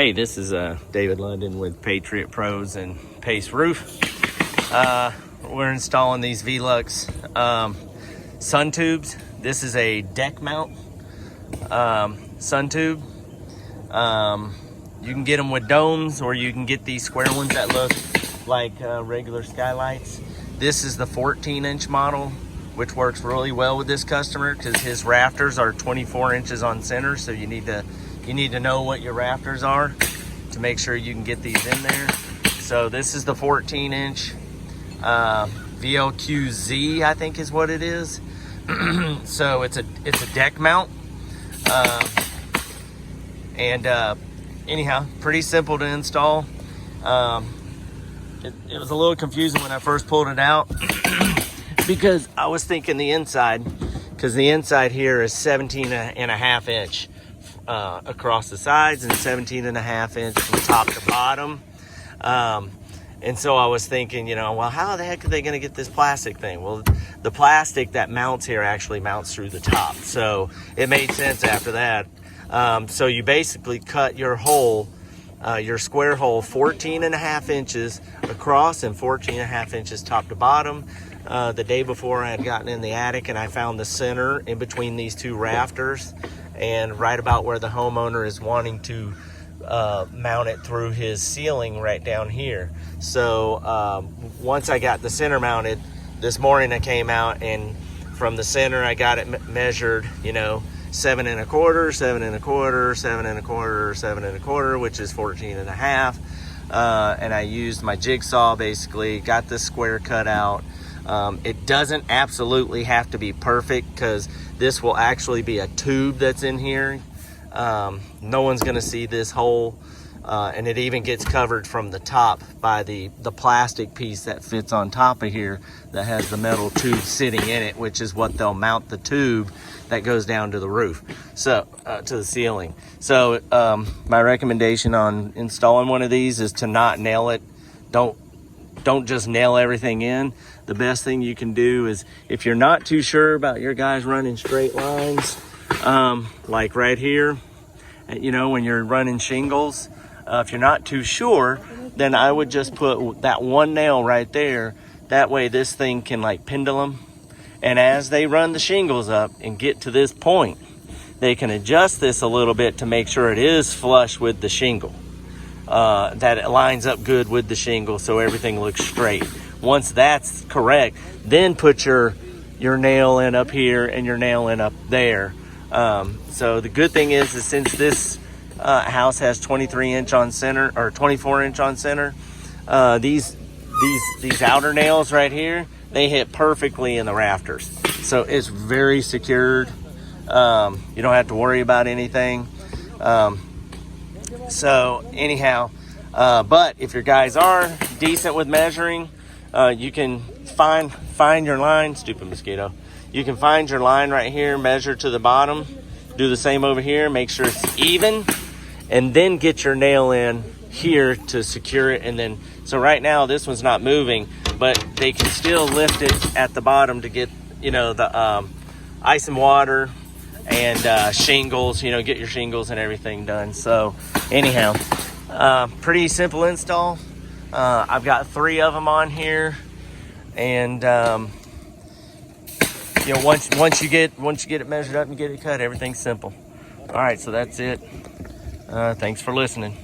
Hey, this is David London with Patriot Pros and Pace Roof. We're installing these velux sun tubes. This is a deck mount sun tube. You can get them with domes, or you can get these square ones that look like regular skylights. This is the 14-inch model, which works really well with this customer because his rafters are 24 inches on center. So you need to know what your rafters are to make sure you can get these in there. So this is the 14-inch VLQZ, I think is what it is. So it's a deck mount, anyhow, pretty simple to install. It was a little confusing when I first pulled it out because I was thinking the inside, because the inside here is 17.5 inch across the sides and 17.5 inch from top to bottom. And so I was thinking, well, how the heck are they going to get this plastic thing? Well, the plastic that mounts here actually mounts through the top. So it made sense after that. So you basically cut your hole, your square hole, 14.5 inches across and 14.5 inches top to bottom. The day before I had gotten in the attic and I found the center in between these two rafters and right about where the homeowner is wanting to mount it through his ceiling right down here. So once I got the center mounted, this morning I came out and from the center I got it measured, 7 1/4, 7 1/4, 7 1/4, 7 1/4, which is 14.5. And I used my jigsaw, basically got this square cut out. It doesn't absolutely have to be perfect because this will actually be a tube that's in here. No one's gonna see this hole, and it even gets covered from the top by the plastic piece that fits on top of here that has the metal tube sitting in it, which is what they'll mount the tube that goes down to the roof, so to the ceiling. So my recommendation on installing one of these is to not nail it. Don't just nail everything in. The best thing you can do is, if you're not too sure about your guys running straight lines, like right here, when you're running shingles, if you're not too sure, then I would just put that one nail right there. That way this thing can like pendulum. And as they run the shingles up and get to this point, they can adjust this a little bit to make sure it is flush with the shingle. That it lines up good with the shingle so everything looks straight. Once that's correct, then put your nail in up here and your nail in up there. So the good thing is since this house has 23 inch on center or 24 inch on center, these outer nails right here, they hit perfectly in the rafters. So it's very secured. You don't have to worry about anything. So anyhow, but if your guys are decent with measuring, you can find your line. Stupid mosquito. You can find your line right here, measure to the bottom, do the same over here, make sure it's even, and then get your nail in here to secure it. And then, so right now this one's not moving, but they can still lift it at the bottom to get, the ice and water and shingles, get your shingles and everything done. So anyhow, pretty simple install. I've got 3 of them on here, and once you get it measured up and get it cut, everything's simple. All right, so that's it. Thanks for listening.